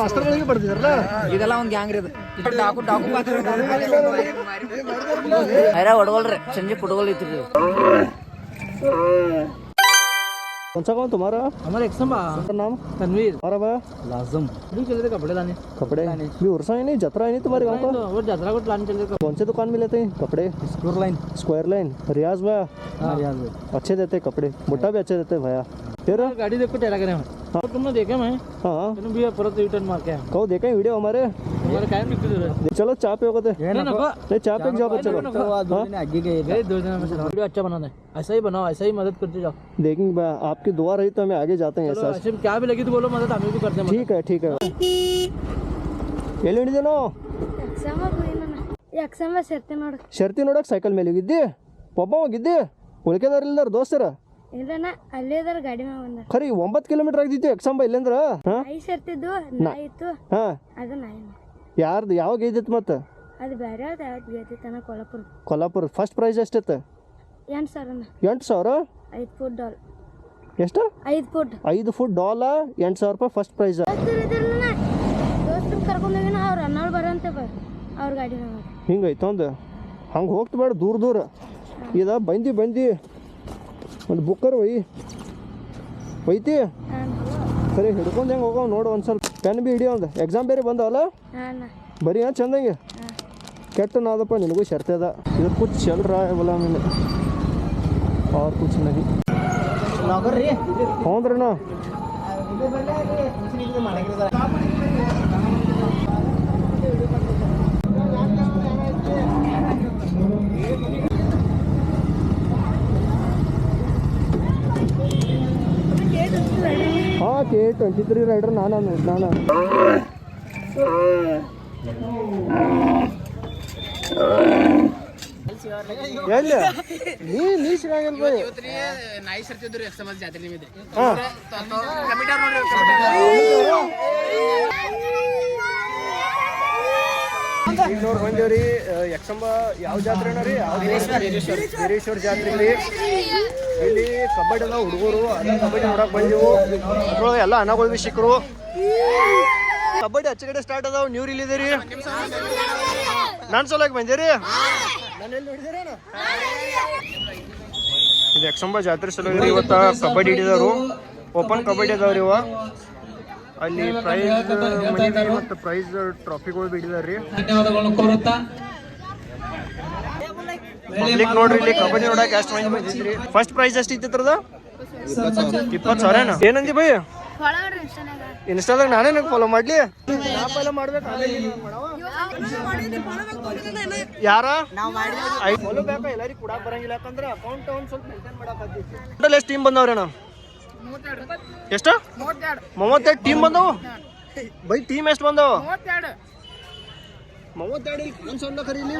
ಮಾಸ್ತರ್ಗಳಿಗೆ ಬರ್ತಿದ್ರಲ್ಲ ಇದೆಲ್ಲ ಒಂದು ಗ್ಯಾಂಗ್ ರೀ ಡಾಕು ಡಾಕು ಅರ ಹೊಡ್ಕೊಳ್ರಿ ಸಂಜೆ ಕುಡ್ಗೊಲ್ ಐತ್ರಿ कौन सा कौन तुम्हारा? हमारा एक्सम नाम तनवीर और अब लाजम भी चल रहे कपड़े लाने भी उर्सा ही नहीं जतरा ही नहीं तुम्हारे गांव का और जतरा को लाने चल रहे कौन से दुकान में लेते हैं कपड़े? स्क्वायर लाइन रियाज भैया अच्छे देते कपड़े बुट्टा भी अच्छे देते भैया फिर गाड़ी देखो टेरा करे तुमने देखे मैं हाँ भी परत रिटर्न मार के कहो देखे वीडियो हमारे कायम निकल चलो चाय पे होगा नहीं चाय पे जाओ चलो आगे गए 2 दिन में वीडियो अच्छा बनाना है ऐसा ही बनाओ ऐसा ही मदद करते जाओ देखेंगे आपकी दुआ रही तो हमें आगे जाते हैं ऐसा ऐसे क्या भी लगी तो बोलो मदद हमें भी करते हैं ठीक है ಎಲ್ಲಿ ಹಿಡಿದೇನೋ ಶರ್ತಿ ನೋಡಕ್ ಸೈಕಲ್ ಮೇಲೆ ಹೋಗಿದ್ದಿ ಒಬ್ಬ ಹೋಗಿದ್ದಿ ಉಳ್ಕೆದಾರಿಲ್ದಾರ ದೋಸ್ತರ ಇಲ್ಲನ ಅಲ್ಲೇದಾರ ಗಾಡಿ ಮೇಲೆ ಬಂದಾರ ಖರೀ 9 ಕಿಲೋಮೀಟರ್ ಆಗಿದ್ದಿತ್ತು ಎಕ್ಸಾಂಬ ಇಲ್ಲೇಂದ್ರ ನಾಯಿ ಸರ್ತಿದ್ದು ನಾಯಿ ಇತ್ತು ಹಾ ಅದು ನಾಯಿ ಯಾರ್ದು ಯಾವಾಗ ಇದ್ದಿತ್ತು ಮತ್ತೆ ಅದು ಬೇರೆ ಯಾವ್ದು ಗೆದ್ದಿತ್ತನ ಕೊಲ್ಲಾಪುರ ಫಸ್ಟ್ ಪ್ರೈಸ್ ಎಷ್ಟಿತ್ತು 8,000 5 ಫುಟ್ ಡಾಲ್ ಎಷ್ಟು 5 ಫುಟ್ ಡಾಲ 8,000 ರೂಪಾಯಿ ಫಸ್ಟ್ ಪ್ರೈಸ್ ದೋಸ್ತರು ಕರ್ಕೊಂಡೋಗಿನ ಅವ್ರು ಅನ್ನೋಳು ಬರಂತ ಅವ್ರ ಗಾಡಿ ಹಿಂಗೈತ ಒಂದು ಹಂಗೆ ಹೋಗ್ತಬೇಡ ದೂರ ಇದ ಬಂದಿ ಒಂದು ಬುಕ್ಕರ್ ಒಯ್ತಿ ಸರಿ ಹಿಡ್ಕೊಂಡು ಹೆಂಗೆ ಹೋಗೋ ನೋಡು ಒಂದು ಸ್ವಲ್ಪ ಪೆನ್ ಬಿ ಹಿಡಿಯೋ ಒಂದು ಎಕ್ಸಾಮ್ ಬೇರೆ ಬಂದವಲ್ಲ ಬರೀ ಚಂದಂಗೆ ಕೆಟ್ಟ ನಾದಪ್ಪ ನಿನಗೂ ಶರ್ತೆ ಅದ ಇದು ಕುछ चल रहा है बोला मैंने और कुछ नहीं ಹೌದ್ರಿ ನಾ हाँ K23 राइडर नाना ಎಲ್ಲಿ ನೀ ಸಿಗಂಗಿಲ್ಲ ಬೈ ನಾಯಿ ಸರ್ತಿದ್ರು ಎಕ್ಸಮ ಜಾತ್ರೆ ನಿಮಿದೆ ಈಗ ನೋಡಿ ಬಂದೇವ್ರಿ ಯಕ್ಷಂಬ ಯಾವ ಜಾತ್ರೆನ ರೀ ವೀರೇಶ್ವರ ಜಾತ್ರೆ ರೀ ಇಲ್ಲಿ ಕಬಡ್ಡಿ ಅದ ಹುಡುಗರು ಅದ ಕಬಡ್ಡಿ ನೋಡಕ್ ಬಂದೆವು ಅದ್ರೊಳಗೆ ಎಲ್ಲ ಅನ್ನಗಳು ಭೀ ಸಿಕ್ಕರು ಕಬಡ್ಡಿ ಹಚ್ಚ ಕಡೆ ಸ್ಟಾರ್ಟ್ ಅದಾವ ನೀವು ಇಲ್ಲಿದ್ದೀರಿ ನಾನು ಸಲಕ್ಕೆ ಬಂದೇರಿ ನಾನು ಎಲ್ಲಿ ನೋಡಿದ್ದೀರೇನು ಇದು ಯಕ್ಷಂಬ ಜಾತ್ರೆ ಸಲುವಾಗಿ ಇವತ್ತ ಕಬಡ್ಡಿ ಹಿಡಿದವರು ಓಪನ್ ಕಬಡ್ಡಿ ಅದಾವ್ರಿ ಇವ ಅಲ್ಲಿ ಪ್ರೈಸ್ ಮನಿ ಮತ್ತು ಪ್ರೈಸ್ ಟ್ರಾಫಿಗಳು ಬಿಡಿದಾರ್ರಿ ಪಬ್ಲಿಕ್ ನೋಡ್ರಿ ಇಲ್ಲಿ ಕಬಡ್ಡಿ ನೋಡಕ್ ಎಷ್ಟು ಮಂದಿ ಬಂದಿದ್ರಿ ಫಸ್ಟ್ ಪ್ರೈಸ್ ಎಷ್ಟು ಇತ್ತಿತ್ರದ 20,000 ಏನಂದಿ ಬೈ ಇನ್ಸ್ಟಾದಾಗ ನಾನೇ ಫಾಲೋ ಮಾಡ್ಲಿ ಫಾಲೋ ಮಾಡ್ಬೇಕು ಯಾರ ಫಾಲೋ ಬೇಕಾ ಎಲ್ಲರಿಗೂ ಕೂಡ ಬರಂಗಿಲ್ಲ ಯಾಕಂದ್ರೆ ಅಕೌಂಟ್ ಒಂದ್ ಸ್ವಲ್ಪ ಮೇಂಟೈನ್ ಮಾಡಕ್ ಟೋಟಲ್ ಎಷ್ಟು ಟೀಮ್ ಬಂದವ್ರೇನ ಎಷ್ಟು 32 ಟೀಮ್ ಬಂದವು ಬೈ ಟೀಮ್ ಎಷ್ಟು ಬಂದವು 32 ಒಂದು ಸಣ್ಣ ಕರೀಲಿ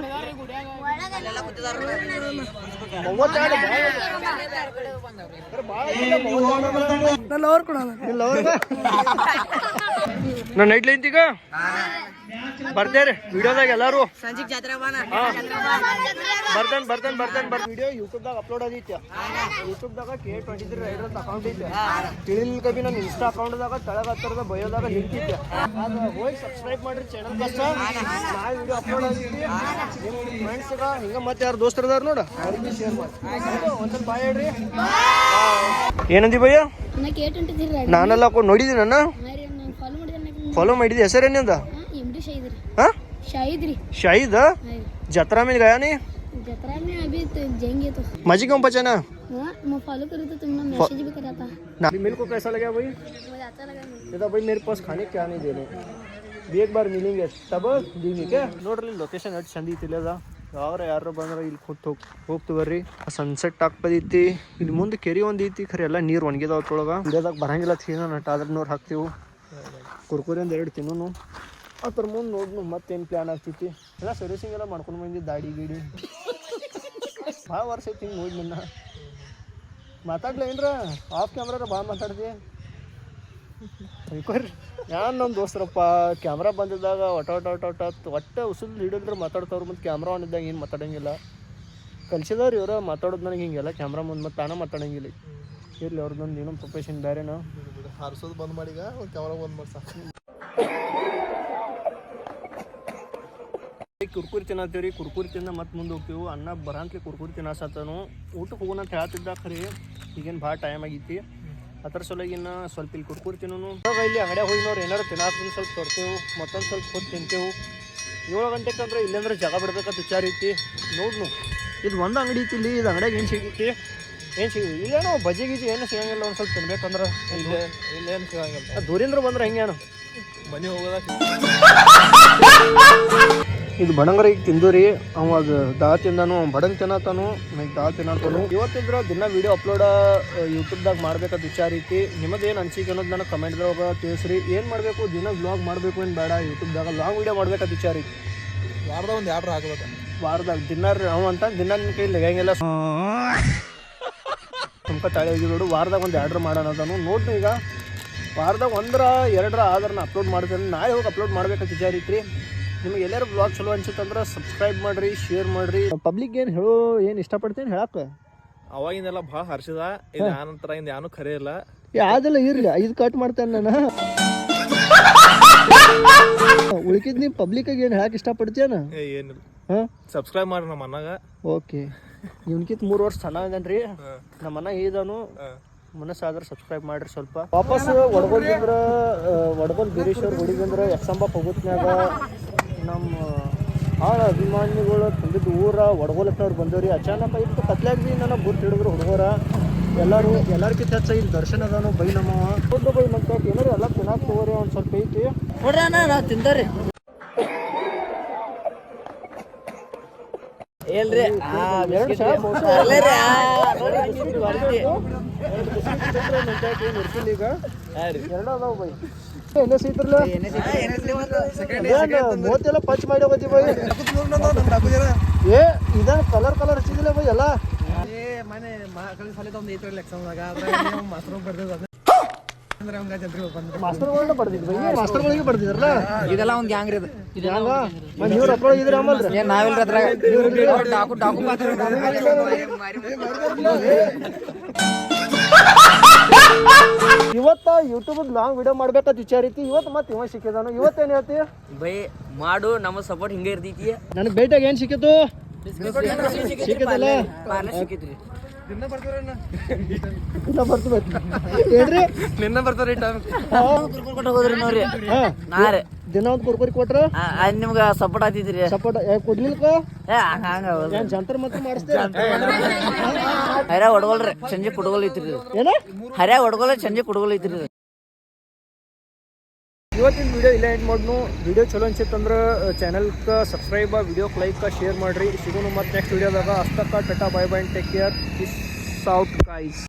32 ನಾನು ನೈಟ್ ಲೈನ್ ಈಗ ಬರ್ತೇರಿ ವಿಡಿಯೋದಾಗ ಎಲ್ಲಾರು ಬರ್ತೇನೆ ವಿಡಿಯೋ ಯೂಟ್ಯೂಬ್ದಾಗ ಅಪ್ಲೋಡ್ ಆಗೈತಿ ಯೂಟ್ಯೂಬ್ದಾಗ K23 ರೈಡರ್ ಅಂತ ಅಕೌಂಟ್ ಐತೆ ತಿಳಿಲಿಲ್ಲ ಕಬಿ ನನ್ನ ಇನ್ಸ್ಟಾ ಅಕೌಂಟ್ದಾಗ ತೆಳಗ ಹತ್ತಿರದ ಬಯೋದಾಗ ಲಿಂಕ್ ಐತೆ ಅದು ಹೋಗಿ ಸಬ್ಸ್ಕ್ರೈಬ್ ಮಾಡ್ರಿ ಚಾನಲ್ ಕಷ್ಟ ನಾ ವಿಡಿಯೋ ಅಪ್ಲೋಡ್ ಆಗೈತಿ ನಿಮ್ಮ ಫ್ರೆಂಡ್ಸ್ಗ ಹಿಂಗೆ ಮತ್ತೆ ಯಾರು ದೋಸ್ತರದಾರ ನೋಡ ಅವ್ರಿಗೆ ಶೇರ್ ಮಾಡಿ ಒಂದ್ಸಲ ಬಾಯ್ ಹೇಳ್ರಿ ಏನಂದಿ ಭಯ್ಯ ನಾನೆಲ್ಲ ನೋಡಿದ್ದೀನಿ ನನ್ನ फॉलो ಮಾಡಿದಿ ಹೆಸರೇನಿಂದ शाहिद जत्रा में गया नहीं जत्रा में अभी तो जाएंगे तो मजी क्यों पहुंचा मैं फॉलो करूँ तो तुमने मैसेज भी करा था ना मेरे को कैसा लगा भाई मुझे अच्छा लगा नहीं भाई मेरे पास खाने क्या नहीं दे रहे भी एक बार मिलेंगे तब दीनी क्या ನೋಡ್ರಿ ಲೊಕೇಶನ್ ಎಷ್ಟು ಚಂದ ಐತಿಲ್ಲ ಯಾರು ಬಂದ್ರೆ ಇಲ್ಲಿ ಹೋಗ್ತು ಬರ್ರಿ ಸನ್ಸೆಟ್ ಆಗ್ತದೈತಿ ಇಲ್ಲಿ ಮುಂದೆ ಕೆರೆ ಒಂದು ಐತಿ ಖರೆ ಎಲ್ಲ ನೀರು ಒಣಗಿದಾವ ಅದ್ರೊಳಗೆ ವಿಡಿಯೋದಾಗ ಬರಂಗಿಲ್ಲ ತಿನ್ನ ನಟ ಅದ್ರ ನೋಡ್ ಹಾಕ್ತೀವಿ ಕುರ್ಕುರಿ ಒಂದು 2 ತಿನ್ನೋನು ಅದ್ರ ಮುಂದೆ ನೋಡ್ನು ಮತ್ತೇನು ಪ್ಲ್ಯಾನ್ ಆಗ್ತೈತಿ ಎಲ್ಲ ಸರ್ವಿಸಿಂಗ್ ಎಲ್ಲ ಮಾಡ್ಕೊಂಡು ಬಂದಿ ದಾಡಿ ಗೀಡಿ ಭಾಳ ವರ್ಷ ಐತಿ ಹಿಂಗೆ ನೋಡಿ ನನ್ನ ಮಾತಾಡ್ಲ ಏನ್ರ ಆಫ್ ಕ್ಯಾಮ್ರಾರ ಭಾಳ ಮಾತಾಡ್ತಿ ಯಾರು ನಮ್ಮ ದೋಸ್ತರಪ್ಪ ಕ್ಯಾಮ್ರಾ ಬಂದಿದ್ದಾಗ ಒಟ್ಟು ಉಸುಲ್ ಹಿಡಿದ್ರೆ ಮಾತಾಡ್ತಾವ್ರು ಮತ್ತು ಕ್ಯಾಮ್ರಾ ಆನ್ ಇದ್ದಾಗ ಏನು ಮಾತಾಡೋಂಗಿಲ್ಲ ಕಲ್ಸಿದವ್ರು ಇವ್ರ ಮಾತಾಡೋದು ನನಗೆ ಹಿಂಗೆಲ್ಲ ಕ್ಯಾಮ್ರಾ ಮುಂದೆ ಮತ್ತು ತಾನೇ ಮಾತಾಡೋಂಗಿಲ್ಲ ಇರಲಿ ಅವ್ರದ್ದೊಂದು ಇನ್ನೊಂದು ಪ್ರೊಫೆಷನ್ ಬೇರೆನಾ ಹಾರಿಸೋದು ಬಂದ್ ಮಾಡಿಗ ಕ್ಯಾಮ್ರಾ ಬಂದ್ ಮಾಡಿ ಸಾಕು ಕುರ್ಕುರಿ ತಿನ್ನತ್ತೀವ್ರಿ, ಕುರ್ಕುರಿ ತಿಂದ ಮತ್ತೆ ಮುಂದೆ ಹೋಗ್ತೀವಿ. ಅನ್ನ ಬರಂತ್ಲಿ ಕುರ್ಕುರಿ ತಿನ್ನಸತ್ತನು. ಊಟಕ್ಕೆ ಹೋಗೋಣ ಅಂತ ಹೇಳ್ತಿದ್ದ, ಖರೀ ಈಗೇನು ಭಾಳ ಟೈಮ್ ಆಗೈತಿ. ಅದ್ರ ಸಲಗಿನ ಸ್ವಲ್ಪ ಇಲ್ಲಿ ಕುರ್ಕುರಿ ತಿನ್ನೋನು. ಇಲ್ಲಿ ಅಂಗಡಿಯಾಗ ಹೋಗಿ ನೋಡಿ ಏನಾರು ತಿನ್ನಾಕ ಸ್ವಲ್ಪ ತರ್ತೇವೆ, ಮತ್ತೊಂದು ಸ್ವಲ್ಪ ಹೊತ್ತು ತಿಂತೇವೆ. 7 ಗಂಟೆಗೆ ಅಂದ್ರೆ ಇಲ್ಲಾಂದ್ರೆ ಜಾಗ ಬಿಡ್ಬೇಕಂತ ವಿಚಾರ ಐತಿ. ನೋಡ್ನು ಇದು ಒಂದು ಅಂಗಡಿ ಐತಿ ಇಲ್ಲಿ. ಇದು ಅಂಗಡಿಯಾಗ ಏನು ಸಿಗೈತಿ ಏನು ಇಲ್ಲೇನೋ ಬಜೆ ಗೀಜಿ ಏನು ಸಿಗಂಗಿಲ್ಲ. ಒಂದು ಸ್ವಲ್ಪ ತಿನ್ಬೇಕಂದ್ರೆ ಇಲ್ಲೇನು ಸಿಗಂಗಿಲ್ಲ. ದೂರಿಂದ ಬಂದ್ರೆ ಹೆಂಗೇನು ಮನೆ ಹೋಗೋದ. ಇದು ಬಡಂಗರ ಈಗ ತಿಂದೂರಿ. ಅವಾಗ ದಾ ತಿಂದಾನು, ಬಡಂಗ್ ತಿನ್ನತಾನು, ಈಗ ದಾ ತಿನ್ನತಾನು. ಇವತ್ತಿದ್ರೆ ದಿನ ವೀಡಿಯೋ ಅಪ್ಲೋಡ್ ಯೂಟ್ಯೂಬ್ದಾಗ ಮಾಡ್ಬೇಕಂತ ವಿಚಾರ ಐತಿ. ನಿಮ್ಮದೇನು ಅನ್ಸಿಕೆ ಅನ್ನೋದು ನನಗೆ ಕಮೆಂಟ್ದಾಗ ತಿಳಿಸ್ರಿ. ಏನು ಮಾಡಬೇಕು, ದಿನ ವ್ಲಾಗ್ ಮಾಡಬೇಕು ಏನು ಬೇಡ, ಯೂಟ್ಯೂಬ್ದಾಗ ಲಾಂಗ್ ವೀಡಿಯೋ ಮಾಡ್ಬೇಕಂತ ವಿಚಾರ ಐತಿ. ವಾರದಾಗ ಒಂದು 2 ಹಾಕ್ಬೇಕು. ವಾರದಾಗ ದಿನಾರ್ ಅವ ಅಂತ ದಿನ ನಿನ್ನ ಕೈ ಲೆಗಂಗಿಲ್ಲ. ಸುಮ್ಕ ತಾಳಿ ಹೋಗಿ ನೋಡು. ವಾರದಾಗ ಒಂದು 2 ಮಾಡೋಣ ಅದನ್ನು ನೋಡ್ರಿ. ಈಗ ವಾರದಾಗ 1-2 ಆದ್ರೆ ಅಪ್ಲೋಡ್ ಮಾಡ್ತೇನೆ. ನಾಳೆ ಹೋಗಿ ಅಪ್ಲೋಡ್ ಮಾಡ್ಬೇಕಂತ ವಿಚಾರ ಐತ್ರಿ. ನಿಮಗೆ ಎಲ್ಲರೂ ಬ್ಲಾಗ್ ಚಲೋ ಅನ್ಸುತ್ತಂದ್ರೆ ಸಬ್ಸ್ಕ್ರೈಬ್ ಮಾಡಿರಿ, ಶೇರ್ ಮಾಡಿರಿ. ಪಬ್ಲಿಕ್ ಏನು ಹೇಳೋ ಏನು ಇಷ್ಟಪಡ್ತೀನಿ ಹೇಳಕ್ಕೆ. ಅವಾಗಿಂದೆಲ್ಲ ಭಾಳ ಹರ್ಷದ. ಇದು ಆನಂತರ ಇಂದ ಯಾನು ಖರೆ ಇಲ್ಲ. ಯಾವ್ದೆಲ್ಲ ಇರಲಿ, ಇದು ಕಟ್ ಮಾಡ್ತೇನೆ ನಾನು. ಉಳ್ಕಿದ್ ನೀವು ಪಬ್ಲಿಕ್ಕಾಗಿ ಏನು ಹೇಳಕ್ಕೆ ಇಷ್ಟಪಡ್ತೀಯನ? ಏನಿಲ್ಲ. ಹಾಂ, ಸಬ್ಸ್ಕ್ರೈಬ್ ಮಾಡ್ರಿ ನಮ್ಮ ಅಣ್ಣಗ. ಓಕೆ. ಇವ್ನಕಿತ್ 3 ವರ್ಷ ಚೆನ್ನಾಗಿದ್ದಾನ್ರಿ ನಮ್ಮ ಅಣ್ಣ. ಇದಾನು ಮನಸ್ಸಾದ್ರೆ ಸಬ್ಸ್ಕ್ರೈಬ್ ಮಾಡಿರಿ. ಸ್ವಲ್ಪ ವಾಪಸ್ ಒಡ್ಗೋಲ್ದಿಂದ್ರ ಒಡ್ಗೋಲ್ ಬೀರೇಶ್ವರ್ ಗುಡಿಗಂದ್ರೆ ಎಕ್ಸಂಬ ಹೋಗುತ್ನ್ಯಾಗ ನಮ್ಮ ಅಭಿಮಾನಿಗಳು ತಂದಿದ್ದು ಊರ ಒಡ್ಗೋಲತ್ತವ್ರು ಬಂದವ್ರಿ. ಅಚಾನಕ ಇತ್ತು ಕತ್ಲಾಗಿ ನನಗೆ ಗುರ್ತು ಹಿಡಿದ್ರು ಹುಡುಗರ ಎಲ್ಲರಿಗಿಂತ ಹೆಚ್ಚ ಇಲ್ಲಿ ದರ್ಶನ ಅದಾನು. ಬೈ ನಮ್ಮ ದೊಡ್ಡ ಬೈ ಮಂತ ಏನಾರು ಎಲ್ಲ ತಿನ್ನಾಕ ತಗೋರಿ. ಒಂದು ಸ್ವಲ್ಪ ಐತಿ ನೋಡ್ರಿ ಅಣ್ಣ, ನಾವು ತಿಂದರಿ ಹೇಳ್ರಿ. ಈಗ 2 ಅದಾವ ಬೈ. ಎಣ್ಣೆ ಸೀತ್ರಲ್ಲ ಮೂವತ್ತೆಲ್ಲ ಪಂಚ್ ಮಾಡಿ ಹೋಗತಿ ಬೈ. ಏ ಇದನ್ನ ಕಲರ್ ಹಚ್ಚಿದಿಲ್ಲ ಬೈ ಎಲ್ಲ. ಮನೆ ಮಕ್ಕಳ ಸಲಿದ ಒಂದು ಐತ್ರಲ್ಲ ಎಕ್ಸಾಮ್ದಾಗ ಮಾಸ್ಟರ್ ಬರ್ದಿದ್ದು. ಮಾಸ್ಟರ್ಗಳನ್ನ ಬರ್ದಿದ್ವಿ, ಮಾಸ್ಟರ್ಗಳಿಗೆ ಬರ್ದಿದ್ರಲ್ಲ. ಇದೆಲ್ಲ ಒಂದು ಗ್ಯಾಂಗ್ ರೀ. ಇವ್ರು ಅಪ್ಲೋಡ್ ಇದ್ರ ಆಮಲ್ರಿ ನಾವಿಲ್ರಿ ಅದ್ರಾಗ. ಇವತ್ತ ಯೂಟ್ಯೂಬ್ ಲಾಂಗ್ ವಿಡಿಯೋ ಮಾಡ್ಬೇಕಂತ ವಿಚಾರ ಐತಿ. ಇವತ್ತು ಮತ್ತೆ ಇವ ಸಿಕ್ಕಿದಾನು. ಇವತ್ತೇನು ಹೇಳ್ತಿ ಬೈ ಮಾಡು, ನಮ್ಮ ಸಪೋರ್ಟ್ ಹಿಂಗೆ ಇರ್ತೈತಿ. ನನಗೆ ಭೇಟಿಯಾಗ ಏನು ಸಿಕ್ಕಿತ್ತು? ಸಿಕ್ಕಿದಲ್ಲ ಸಿಕ್ಕಿತ್ರಿ. ಇನ್ನ ಬರ್ತಬೇಕು ಏನ್ರಿ? ನಿನ್ನ ಬರ್ತಾರ ಕೊಟ್ಟು ಹೋದ್ರಿ ನೋಡ್ರಿ. ನಾರೇ ದಿನ ಒಂದು ಕುರ್ಕುರಿ ಕೊಟ್ರ ನಿಮ್ಗೆ ಸಪೋರ್ಟ್ ಆತಿದ್ರಿ. ಸಪೋರ್ಟ್ ಕೊಡ್ಲಿಲ್ಕ ಹಂಗ ಏನ್ ಜಂತರ್ ಮತ್ತೆ ಮಾಡಿಸ್ತೇವೆ. ಹರ್ಯಾ ಹೊಡ್ಗೊಲ್ರಿ, ಸಂಜೆ ಕುಡ್ಗೋಲ್ ಐತ್ರಿ. ಏನ ಹರ್ಯಾ ಹೊಡ್ಗೊಲ್ಲ, ಸಂಜೆ ಕುಡ್ಗೋಲ್ ಐತ್ರಿ. ಇವತ್ತಿನ ವಿಡಿಯೋ ಇಲ್ಲ ಎಂಡ್ ಮಾಡ್ನು. ವಿಡಿಯೋ ಚಲೋ ಅನ್ಸಿತ್ತಂದ್ರೆ ಚಾನಲ್ಗೆ ಸಬ್ಸ್ಕ್ರೈಬ್, ವಿಡಿಯೋಕ್ಕೆ ಲೈಕ್, ಶೇರ್ ಮಾಡಿರಿ. ಸಿಗೋನು ಮತ್ತೆ ನೆಕ್ಸ್ಟ್ ವಿಡಿಯೋದಾಗ. ಅಷ್ಟಕ್ಕ tata, bye bye, take care, peace out guys.